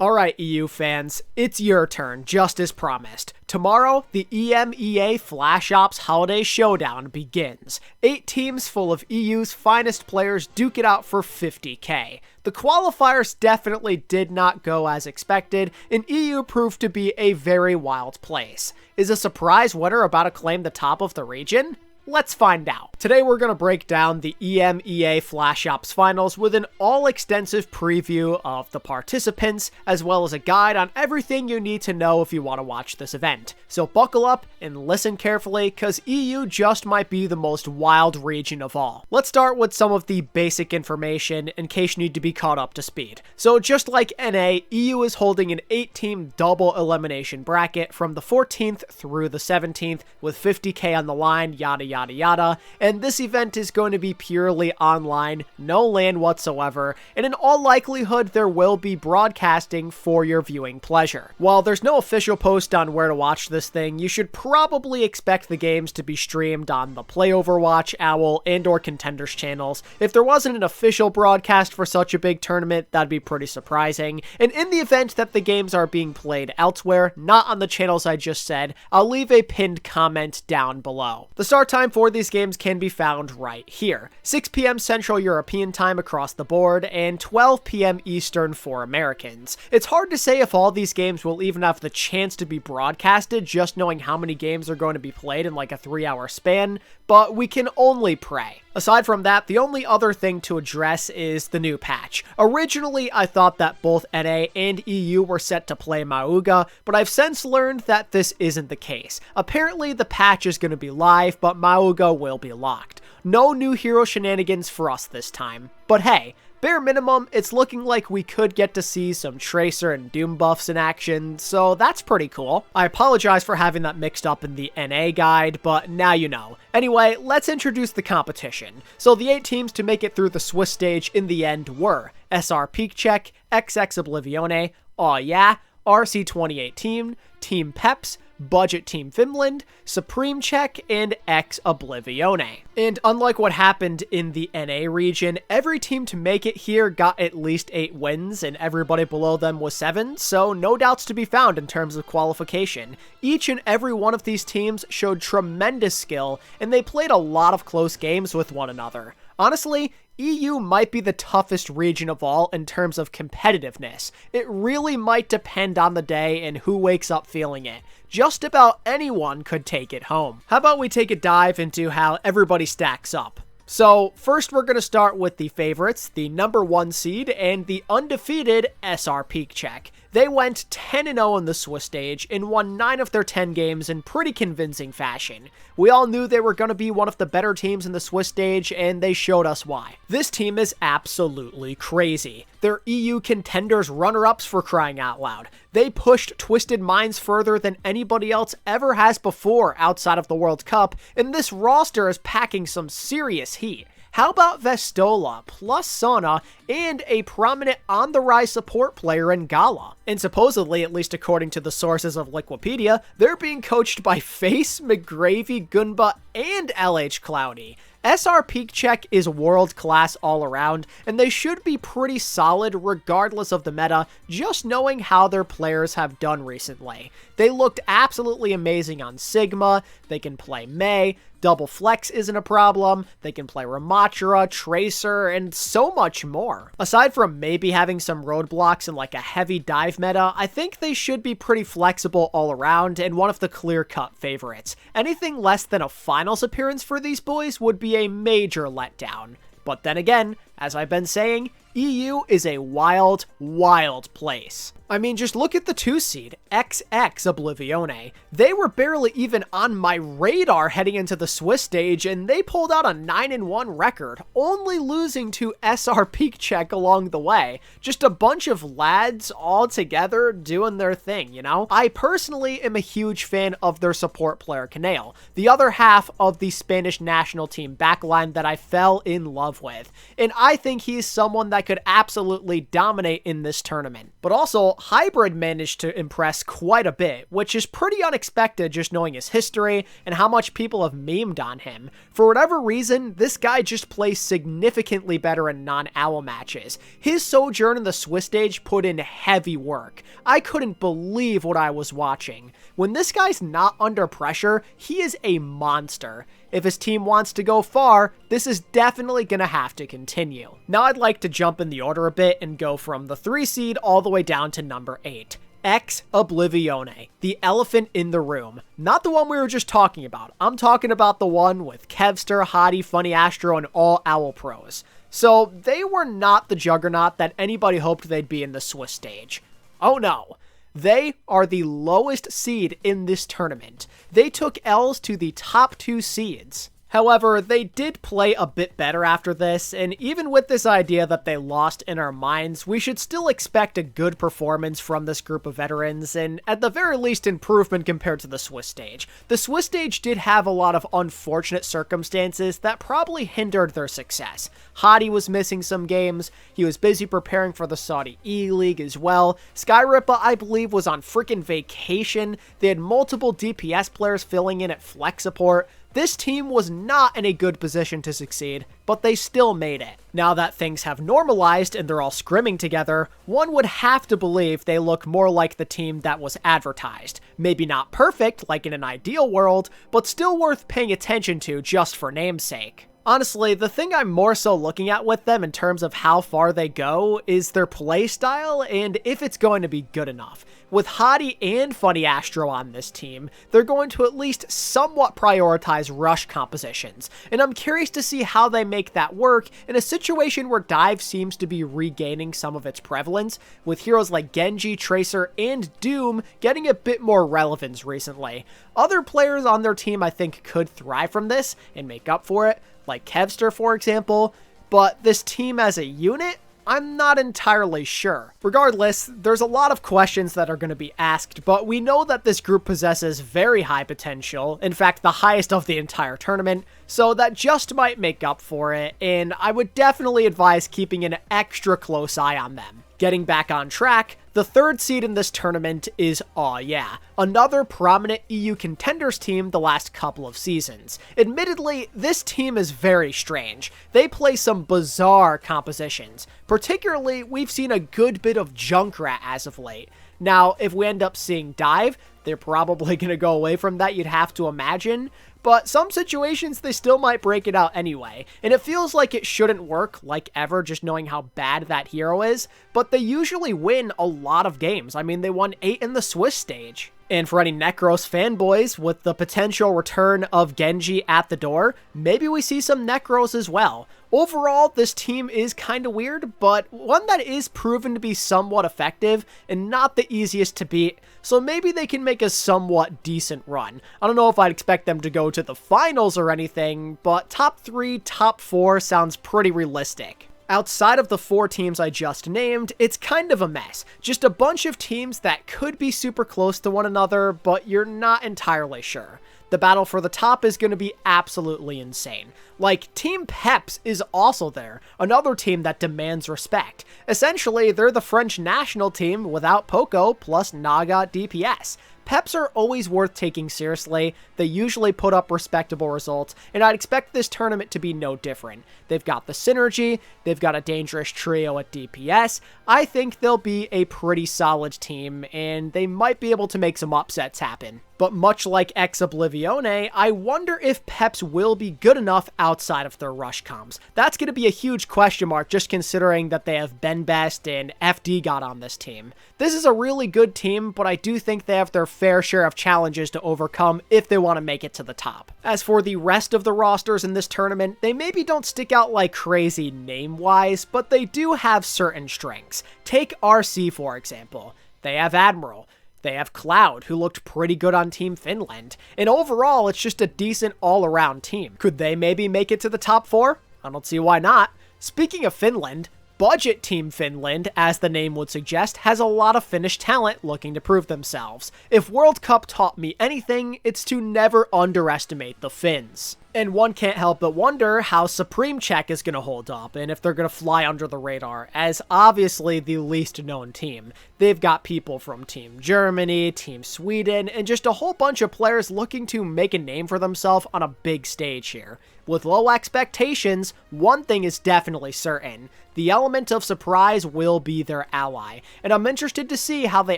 Alright, EU fans, it's your turn, just as promised. Tomorrow, the EMEA Flash Ops Holiday Showdown begins. 8 teams full of EU's finest players duke it out for 50k. The qualifiers definitely did not go as expected, and EU proved to be a very wild place. Is a surprise winner about to claim the top of the region? Let's find out. Today we're going to break down the EMEA Flash Ops Finals with an all-extensive preview of the participants, as well as a guide on everything you need to know if you want to watch this event. So buckle up and listen carefully, cause EU just might be the most wild region of all. Let's start with some of the basic information in case you need to be caught up to speed. So just like NA, EU is holding an 8-team double elimination bracket from the 14th through the 17th with 50k on the line, yada yada yada, and this event is going to be purely online, no LAN whatsoever, and in all likelihood there will be broadcasting for your viewing pleasure. While there's no official post on where to watch this thing, you should probably expect the games to be streamed on the Play Overwatch, OWL, and or Contenders channels. If there wasn't an official broadcast for such a big tournament, that'd be pretty surprising, and in the event that the games are being played elsewhere, not on the channels I just said, I'll leave a pinned comment down below. The start time for these games can be found right here. 6 p.m. Central European time across the board, and 12 p.m. Eastern for Americans. It's hard to say if all these games will even have the chance to be broadcasted, just knowing how many games are going to be played in like a 3-hour span, but we can only pray. Aside from that, the only other thing to address is the new patch. Originally, I thought that both NA and EU were set to play Mauga, but I've since learned that this isn't the case. Apparently, the patch is going to be live, but Mauga will be locked. No new hero shenanigans for us this time. But hey, bare minimum, it's looking like we could get to see some Tracer and Doom buffs in action, so that's pretty cool. I apologize for having that mixed up in the NA guide, but now you know. Anyway, let's introduce the competition. So the 8 teams to make it through the Swiss stage in the end were SR Peak Check, XX Oblivione, Aw Yeah, RC 2018, Team Peps, Budget Team Finland, Supreme Check, and X Oblivione. And unlike what happened in the NA region, every team to make it here got at least 8 wins, and everybody below them was 7, so no doubts to be found in terms of qualification. Each and every one of these teams showed tremendous skill, and they played a lot of close games with one another. Honestly, EU might be the toughest region of all in terms of competitiveness. It really might depend on the day and who wakes up feeling it. Just about anyone could take it home. How about we take a dive into how everybody stacks up? So first we're going to start with the favorites, the number 1 seed, and the undefeated SR Peak Check. They went 10-0 in the Swiss stage and won 9 of their 10 games in pretty convincing fashion. We all knew they were going to be one of the better teams in the Swiss stage, and they showed us why. This team is absolutely crazy. They're EU Contenders runner-ups for crying out loud. They pushed Twisted Minds further than anybody else ever has before outside of the World Cup, and this roster is packing some serious heat. How about Vestola, plus Sana, and a prominent on-the-rise support player in Gala? And supposedly, at least according to the sources of Liquipedia, they're being coached by Face, McGravy, Gunba, and LH Cloudy. SR Peak Check is world-class all around, and they should be pretty solid regardless of the meta, just knowing how their players have done recently. They looked absolutely amazing on Sigma, they can play Mei, Double Flex isn't a problem, they can play Ramattra, Tracer, and so much more. Aside from maybe having some roadblocks and like a heavy dive meta, I think they should be pretty flexible all around and one of the clear-cut favorites. Anything less than a finals appearance for these boys would be a major letdown. But then again, as I've been saying, EU is a wild, wild place. I mean, just look at the 2 seed, XX Oblivione. They were barely even on my radar heading into the Swiss stage, and they pulled out a 9-1 record, only losing to SR Peak Check along the way. Just a bunch of lads all together doing their thing, you know? I personally am a huge fan of their support player, Canale, the other half of the Spanish national team backline that I fell in love with. And I I think he's someone that could absolutely dominate in this tournament. But also, Hybrid managed to impress quite a bit, which is pretty unexpected just knowing his history and how much people have memed on him. For whatever reason, this guy just plays significantly better in non-OWL matches. His sojourn in the Swiss stage put in heavy work. I couldn't believe what I was watching. When this guy's not under pressure, he is a monster. If his team wants to go far, this is definitely gonna have to continue. Now I'd like to jump in the order a bit and go from the 3 seed all the way down to number 8. Xobliv, the elephant in the room. Not the one we were just talking about. I'm talking about the one with Kevster, Hottie, Funny Astro, and all OWL pros. So they were not the juggernaut that anybody hoped they'd be in the Swiss stage. Oh no. They are the lowest seed in this tournament. They took L's to the top 2 seeds. However, they did play a bit better after this, and even with this idea that they lost in our minds, we should still expect a good performance from this group of veterans, and at the very least improvement compared to the Swiss stage. The Swiss stage did have a lot of unfortunate circumstances that probably hindered their success. Hottie was missing some games, he was busy preparing for the Saudi E-League as well, Skyrippa I believe was on freaking vacation, they had multiple DPS players filling in at flex support. This team was not in a good position to succeed, but they still made it. Now that things have normalized and they're all scrimming together, one would have to believe they look more like the team that was advertised. Maybe not perfect, like in an ideal world, but still worth paying attention to just for namesake. Honestly, the thing I'm more so looking at with them in terms of how far they go is their playstyle and if it's going to be good enough. With Hottie and Funny Astro on this team, they're going to at least somewhat prioritize rush compositions, and I'm curious to see how they make that work in a situation where dive seems to be regaining some of its prevalence, with heroes like Genji, Tracer, and Doom getting a bit more relevance recently. Other players on their team I think could thrive from this and make up for it, like Kevster for example, but this team as a unit, I'm not entirely sure. Regardless, there's a lot of questions that are going to be asked, but we know that this group possesses very high potential, in fact the highest of the entire tournament, so that just might make up for it, and I would definitely advise keeping an extra close eye on them. Getting back on track, the 3rd seed in this tournament is Aw Yeah, another prominent EU Contenders team the last couple of seasons. Admittedly, this team is very strange. They play some bizarre compositions. Particularly, we've seen a good bit of Junkrat as of late. Now, if we end up seeing dive, they're probably going to go away from that, you'd have to imagine. But some situations they still might break it out anyway, and it feels like it shouldn't work like ever just knowing how bad that hero is, but they usually win a lot of games. I mean, they won 8 in the Swiss stage. And for any Necros fanboys, with the potential return of Genji at the door, maybe we see some Necros as well. Overall, this team is kinda weird, but one that is proven to be somewhat effective and not the easiest to beat, so maybe they can make a somewhat decent run. I don't know if I'd expect them to go to the finals or anything, but top 3, top 4 sounds pretty realistic. Outside of the 4 teams I just named, it's kind of a mess. Just a bunch of teams that could be super close to one another, but you're not entirely sure. The battle for the top is going to be absolutely insane. Like, Team Peps is also there, another team that demands respect. Essentially, they're the French national team without Poco plus Naga DPS. Peps are always worth taking seriously, they usually put up respectable results, and I'd expect this tournament to be no different. They've got the synergy, they've got a dangerous trio at DPS, I think they'll be a pretty solid team, and they might be able to make some upsets happen. But much like Xobliv, I wonder if Peps will be good enough outside of their rush comms. That's going to be a huge question mark just considering that they have Ben Best and FD God on this team. This is a really good team, but I do think they have their fair share of challenges to overcome if they want to make it to the top. As for the rest of the rosters in this tournament, they maybe don't stick out like crazy name-wise, but they do have certain strengths. Take RC for example. They have Admiral. They have Cloud, who looked pretty good on Team Finland, and overall, it's just a decent all-around team. Could they maybe make it to the top 4? I don't see why not. Speaking of Finland, Budget Team Finland, as the name would suggest, has a lot of Finnish talent looking to prove themselves. If World Cup taught me anything, it's to never underestimate the Finns. And one can't help but wonder how Supreme Check is going to hold up and if they're going to fly under the radar as obviously the least known team. They've got people from Team Germany, Team Sweden, and just a whole bunch of players looking to make a name for themselves on a big stage here. With low expectations, one thing is definitely certain. The element of surprise will be their ally, and I'm interested to see how they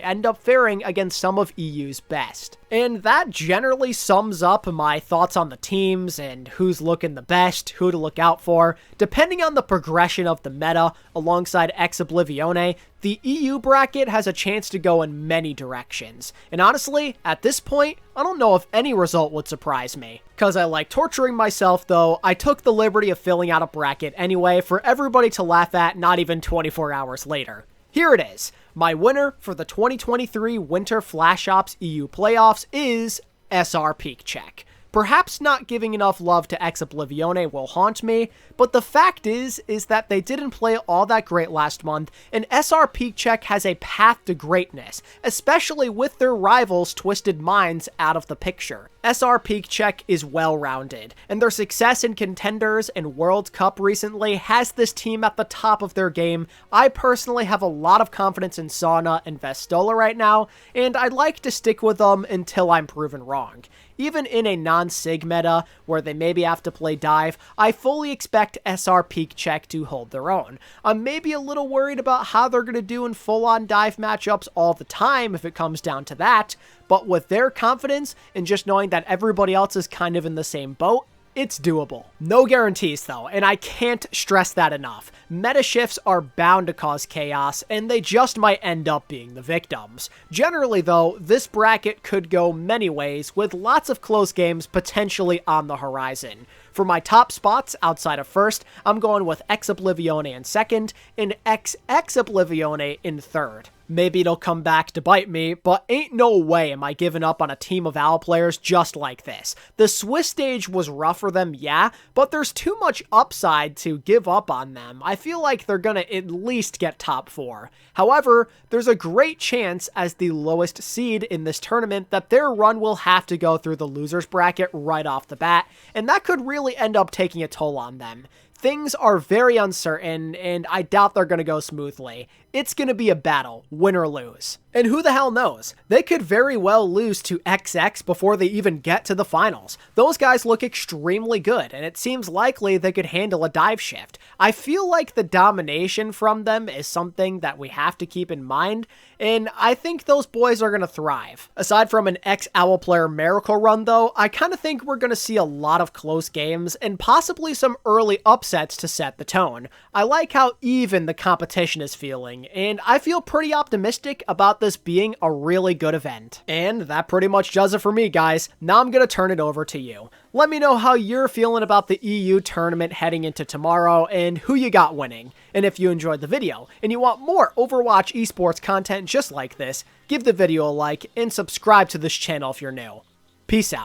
end up faring against some of EU's best. And that generally sums up my thoughts on the teams and who's looking the best, who to look out for. Depending on the progression of the meta alongside Xobliv, the EU bracket has a chance to go in many directions. And honestly, at this point, I don't know if any result would surprise me. Cause I like torturing myself though, I took the liberty of filling out a bracket anyway for everybody to laugh at not even 24 hours later. Here it is. My winner for the 2023 Winter Flash Ops EU playoffs is SR Peak Check. Perhaps not giving enough love to Xobliv will haunt me, but the fact is that they didn't play all that great last month, and SR Peak Check has a path to greatness, especially with their rivals' Twisted Minds out of the picture. SR Peak Check is well-rounded, and their success in Contenders and World Cup recently has this team at the top of their game. I personally have a lot of confidence in Sauna and Vestola right now, and I'd like to stick with them until I'm proven wrong. Even in a non-Sig meta, where they maybe have to play dive, I fully expect SR Peak Check to hold their own. I'm maybe a little worried about how they're going to do in full-on dive matchups all the time if it comes down to that, but with their confidence and just knowing that everybody else is kind of in the same boat, it's doable. No guarantees though, and I can't stress that enough. Meta shifts are bound to cause chaos, and they just might end up being the victims. Generally though, this bracket could go many ways, with lots of close games potentially on the horizon. For my top spots outside of first, I'm going with Xobliv in second, and Xobliv in third. Maybe it'll come back to bite me, but ain't no way am I giving up on a team of OWL players just like this. The Swiss stage was rough for them, yeah, but there's too much upside to give up on them. I feel like they're gonna at least get top 4. However, there's a great chance as the lowest seed in this tournament that their run will have to go through the losers bracket right off the bat, and that could really end up taking a toll on them. Things are very uncertain, and I doubt they're going to go smoothly. It's going to be a battle, win or lose. And who the hell knows? They could very well lose to XX before they even get to the finals. Those guys look extremely good, and it seems likely they could handle a dive shift. I feel like the domination from them is something that we have to keep in mind, and I think those boys are going to thrive. Aside from an ex-OWL player miracle run though, I kind of think we're going to see a lot of close games, and possibly some early upsets to set the tone. I like how even the competition is feeling, and I feel pretty optimistic about this being a really good event. And that pretty much does it for me, guys. Now I'm going to turn it over to you. Let me know how you're feeling about the EU tournament heading into tomorrow and who you got winning. And if you enjoyed the video and you want more Overwatch esports content just like this, give the video a like and subscribe to this channel if you're new. Peace out.